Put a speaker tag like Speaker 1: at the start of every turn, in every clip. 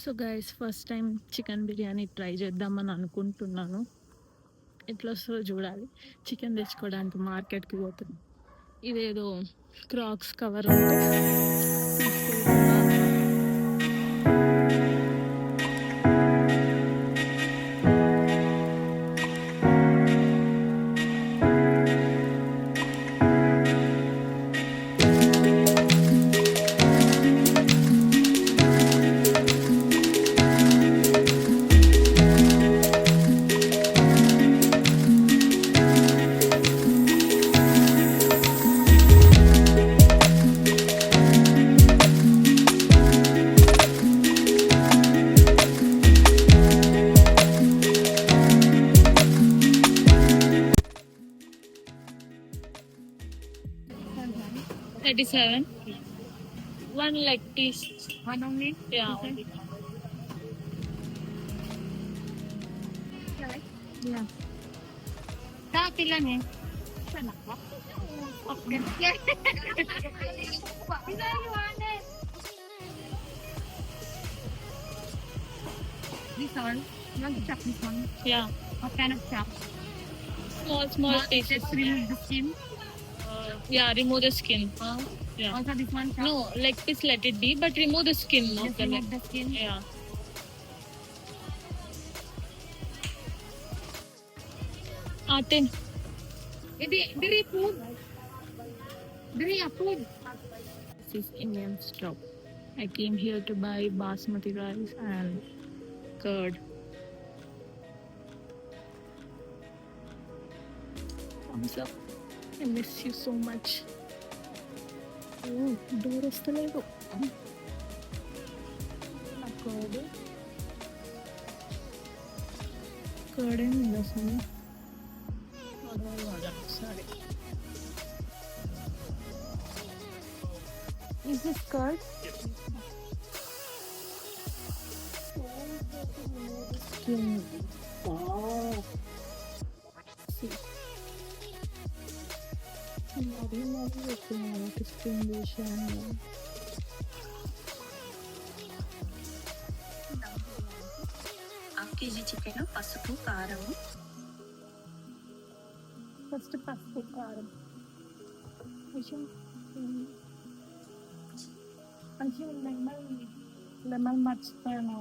Speaker 1: So guys first time chicken biryani try చేద్దామని అనుకుంటున్నాను. ఎట్లా వస్తుందో చూడాలి. చికెన్ తెచ్చుకోవడానికి మార్కెట్కి పోతున్నాను. ఇదేదో క్రాక్స్ కవర్ ఉంటే తీసుకెళ్తున్నా అనమాట. $37. One leg piece.
Speaker 2: One only?
Speaker 1: Yeah.
Speaker 2: Okay.
Speaker 1: Only.
Speaker 2: Yeah. Pilani. Okay. This one. You want to chop this one?
Speaker 1: Yeah.
Speaker 2: What kind of chop?
Speaker 1: Small pieces.
Speaker 2: Just remove the skin.
Speaker 1: Yeah, remove the skin. Yeah.
Speaker 2: Also this one chop?
Speaker 1: No, leg piece let it be, but remove the skin of
Speaker 2: Just
Speaker 1: the leg.
Speaker 2: remove the skin.
Speaker 1: Yeah. Atin.
Speaker 2: Diri food. Diri food.
Speaker 1: This is Indian stove. I came here to buy basmati rice and curd. Thumbs up. I miss you so much. Oh, door వస్తలేదు. నా curd. Curd ఏమి అసలు sorry. Is this curd? Skin. Wow. See. మరి ఎక్కువ skin చేశాను.
Speaker 3: KG chicken, పసుపు, కారం.
Speaker 1: First పసుపు కారం కొంచెం లెమన్ మర్చిపోయాను.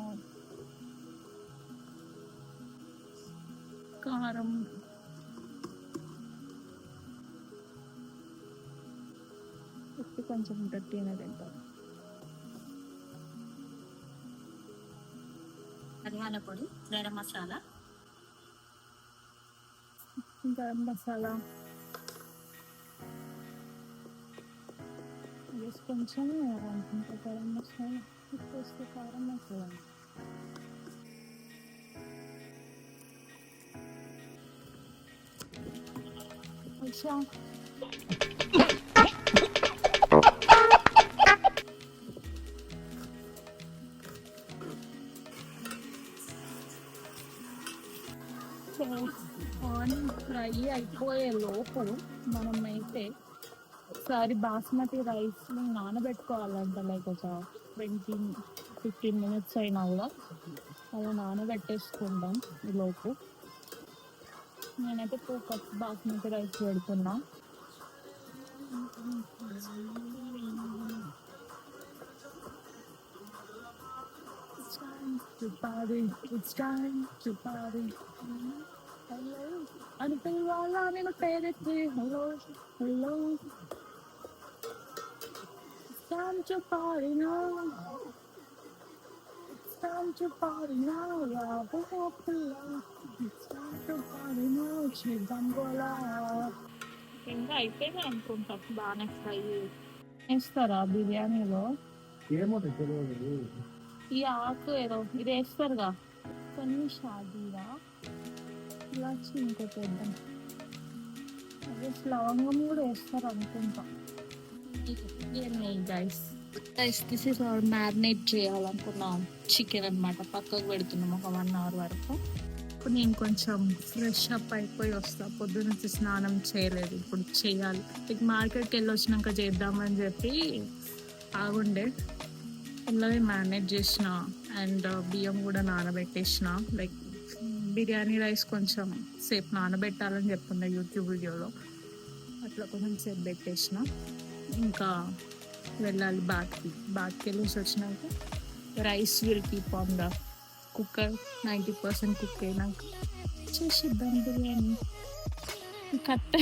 Speaker 1: కారం ఉప్పు కొంచెం గట్టిగా తింటాను.
Speaker 3: ధనియాల పొడి, గరం మసాలా,
Speaker 1: గరం మసాలా వేసి కొంచెం ఇంకా గరం మసాలా వేస్తే కారం మసాలా కొంచెం ఆనియన్ ఫ్రై అయిపోయే లోపు మనమైతే ఒకసారి బాస్మతి రైస్ని నానబెట్టుకోవాలంట. లైక్ ఒక 15 minutes అయినా కూడా అలా నానబెట్టేసుకుందాం. ఈ లోపు నేనైతే 2 cups బాస్మతి రైస్ పెడుతున్నా. It's time to party. Hello. అని పిలవాలా నేను పేరెత్తి hello hello. It's time to party now. It's time to party now. It's time to party now. చేద్దాం గోలా. ఇంకా అయిపోయింది అనుకుంటా. బాగానే ఫ్రై వేస్తారా బిర్యానీలో?
Speaker 4: ఏమో తెలియదు.
Speaker 1: ఈ ఆకు ఏదో ఇది వేస్తారుగా కొన్ని షాదీరా ఇలాచి ఇంకోటి వేద్దాం. అదే లవంగం కూడా వేస్తారు అనుకుంటా. Guys this is our marinate చేయాలనుకున్నాం చికెన్ అనమాట. పక్కకు పెడుతున్నాం ఒక 1 hour వరకు. ఇప్పుడు నేను కొంచెం ఫ్రెష్ అప్ అయిపోయి వస్తా. పొద్దున్న స్నానం చేయలేదు, ఇప్పుడు చేయాలి. ఇక మార్కెట్కి వెళ్ళి వచ్చినాక చేద్దామని చెప్పి ఆగుండే. అలాగే మ్యారినేట్ చేసిన అండ్ బియ్యం కూడా నానబెట్టేసిన. లైక్ బిర్యానీ రైస్ కొంచెం సేపు నానబెట్టాలని చెప్తుండే యూట్యూబ్ వీడియోలో, అట్లా కొంచెం సేపు పెట్టేసిన. ఇంకా వెళ్ళాలి బాత్కి వెళ్ళేసి వచ్చినాక rice will keep on the cooker. 90% cook అయినాక చేసిద్దాం బిర్యానీ. కట్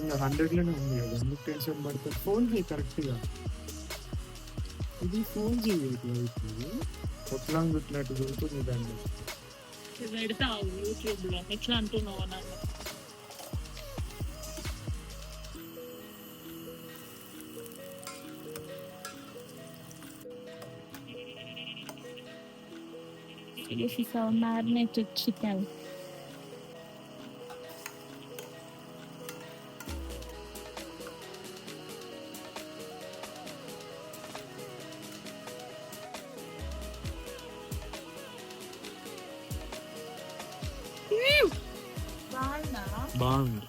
Speaker 4: ఇంకా 100లోనే ఉంది కదా, ఎందుకు టెన్షన్ పడుతుంది? ఫోన్ చేయి కరెక్ట్గా. ఇది ఫోన్ చేయట్లేదు, కొట్లాంగ్ గుట్టినట్టు దొరుకుతుంది దాన్ని.
Speaker 1: పెడతా యూట్యూబ్లో. ఎట్లా అంటున్నావు నన్ను? This is our marinated chicken.
Speaker 4: బాగుంది.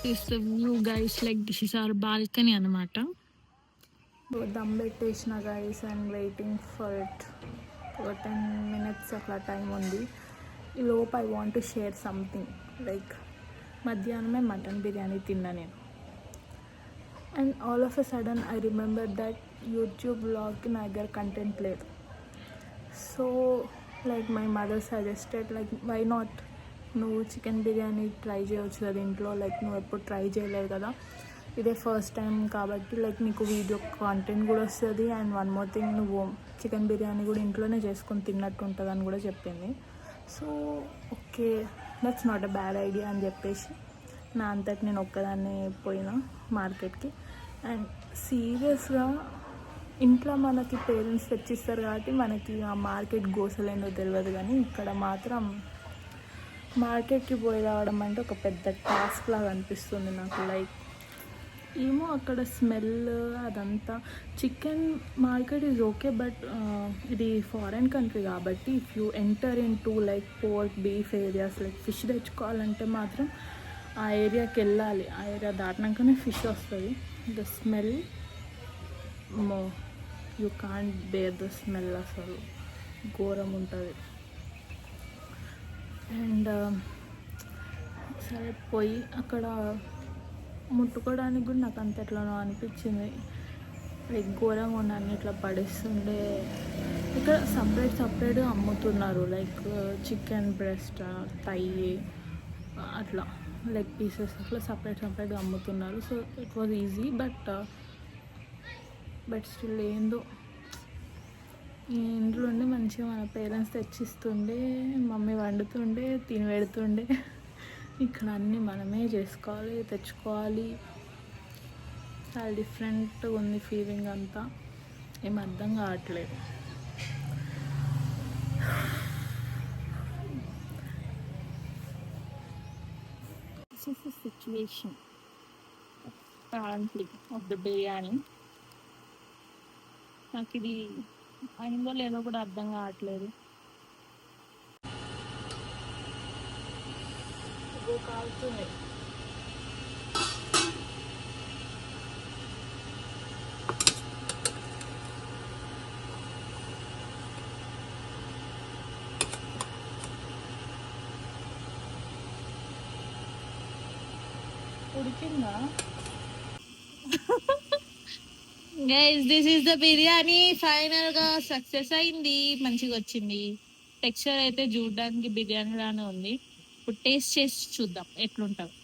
Speaker 1: This is the view, guys. Like this is our balcony అనమాట. దమ్ పెట్టేసిన guys and waiting for it. ఒక 10 minutes అట్లా టైం ఉంది. ఈ లోపు I want to share something. Like మధ్యాహ్నమే మటన్ బిర్యానీ తిన్నా నేను. And all of a sudden I remember that YouTube బ్లాగ్కి నా దగ్గర కంటెంట్ లేదు. So like my mother suggested, like why not నువ్వు చికెన్ బిర్యానీ ట్రై చేయవచ్చు కదా ఇంట్లో. లైక్ నువ్వు ఎప్పుడు ట్రై చేయలేదు కదా, ఇదే ఫస్ట్ టైం కాబట్టి లైక్ నీకు వీడియో కాంటెంట్ కూడా వస్తుంది. అండ్ వన్ మోర్ థింగ్, నువ్వు చికెన్ బిర్యానీ కూడా ఇంట్లోనే చేసుకొని తిన్నట్టు ఉంటుంది అని కూడా చెప్పింది. So okay, that's not a bad idea అని చెప్పేసి నా అంతటి నేను ఒక్కదాన్నే పోయినా మార్కెట్కి. అండ్ సీరియస్గా ఇంట్లో మనకి పేరెంట్స్ తెచ్చిస్తారు కాబట్టి మనకి ఆ మార్కెట్ గోసలేందో తెలియదు, కానీ ఇక్కడ మాత్రం మార్కెట్కి పోయి రావడం అంటే ఒక పెద్ద టాస్క్ లాగా అనిపిస్తుంది నాకు. లైక్ ఏమో అక్కడ స్మెల్ అదంతా. Chicken market is okay, but ఇది ఫారెన్ కంట్రీ కాబట్టి if you enter in to like pork beef areas, like fish తెచ్చుకోవాలంటే మాత్రం ఆ ఏరియాకి వెళ్ళాలి. ఆ ఏరియా దాటినాకనే ఫిష్ వస్తుంది. The smell, you can't bear the smell, అసలు ఘోరం ఉంటుంది. అండ్ సరే పోయి అక్కడ ముట్టుకోవడానికి కూడా నాకు అంత ఎట్లానో అనిపించింది. లైక్ ఘోరంగా ఉన్న అన్ని ఇట్లా పడేస్తుండే. ఇక్కడ సపరేట్గా అమ్ముతున్నారు, లైక్ చికెన్ బ్రెస్ట్, థై, అట్లా లెగ్ పీసెస్ అట్లా సపరేట్గా అమ్ముతున్నారు. So it was easy, but still ఏందో ఈ ఇంట్లో ఉండి మంచిగా మన పేరెంట్స్ తెచ్చిస్తుండే, మమ్మీ వండుతుండే, తిని పెడుతుండే. ఇక్కడ అన్నీ మనమే చేసుకోవాలి, తెచ్చుకోవాలి. చాలా డిఫరెంట్గా ఉంది ఫీలింగ్ అంతా. ఏం అర్థం కావట్లేదు. This is the situation currently of the biryani. నాకు ఇది అయిందో లేదో కూడా అర్థం కావట్లేదు. కాలుతుంది. ఉడికిందా? Guys, this is the biryani. Final గా సక్సెస్ అయింది, మంచిగా వచ్చింది. టెక్స్చర్ అయితే చూడడానికి బిర్యానీ లానే ఉంది. ఇప్పుడు టేస్ట్ చేసి చూద్దాం ఎట్లుంటుంది.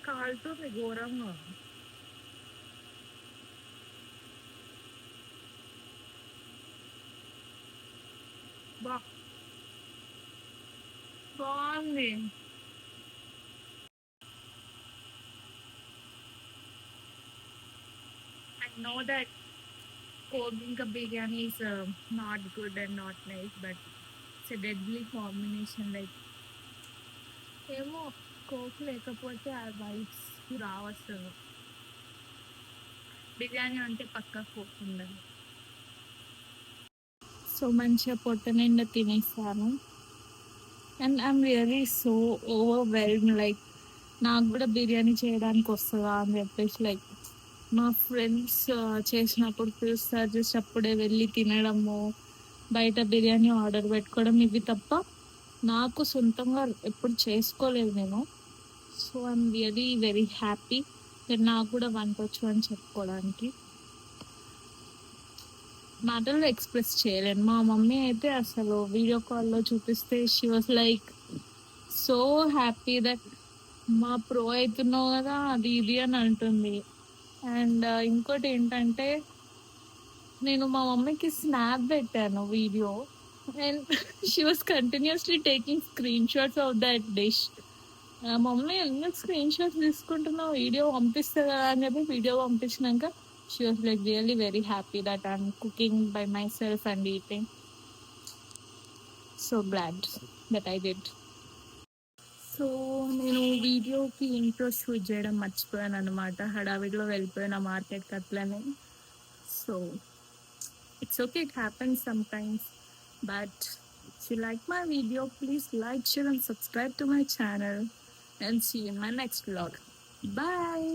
Speaker 1: కాలుతుంది ఘోరంగా. బాగుంది. I know that Kodinka biryani is not good and not nice, but it's a deadly combination. Like ఏమో కోక్ లేకపోతే ఆ వైబ్స్ రావస్తుంది. బిర్యానీ అంటే పక్కా కోక్ ఉండదు. సో మంచిగా పొట్ట నిండా తినేసాను. And I'm really so overwhelmed like నాకు గూడా బిర్యానీ చేయడానికి వస్తదా అని చెప్పేసి లైక్ మా ఫ్రెండ్స్ చేసినప్పుడు పిలుస్తారు జస్ట్ అప్పుడే వెళ్ళి తినడము, బయట బిర్యానీ ఆర్డర్ పెట్టుకోవడం ఇవి తప్ప నాకు సొంతంగా ఎప్పుడు చేసుకోలేదు నేను. So I'm really very happy నాకు కూడా వంటొచ్చు అని చెప్పుకోవడానికి. మాటల్లో ఎక్స్ప్రెస్ చేయలేను. మా మమ్మీ అయితే అసలు వీడియో కాల్‌లో చూపిస్తే she was like so happy that మా ప్రో అయితున్నావు కదా అది ఇది అని అంటుంది. అండ్ ఇంకోటి ఏంటంటే నేను మా మమ్మీకి స్నాప్ పెట్టాను video and she was continuously taking screen shots of that dish. Mummy ఎందుకు స్క్రీన్ షాట్స్ తీసుకుంటున్నావు వీడియో పంపిస్తే కదా అని చెప్పి వీడియో పంపించినాక she was like really very happy that I'm cooking by myself and eating. So glad that I did. So నేను వీడియోకి intro shoot చేయడం మర్చిపోయాను అనమాట. హడావిడిలో వెళ్ళిపోయిన మార్కెట్కి అట్లనే. So it's okay, it happens sometimes. But if you like my video, please like, share, and subscribe to my channel. And see you in my next vlog. Bye.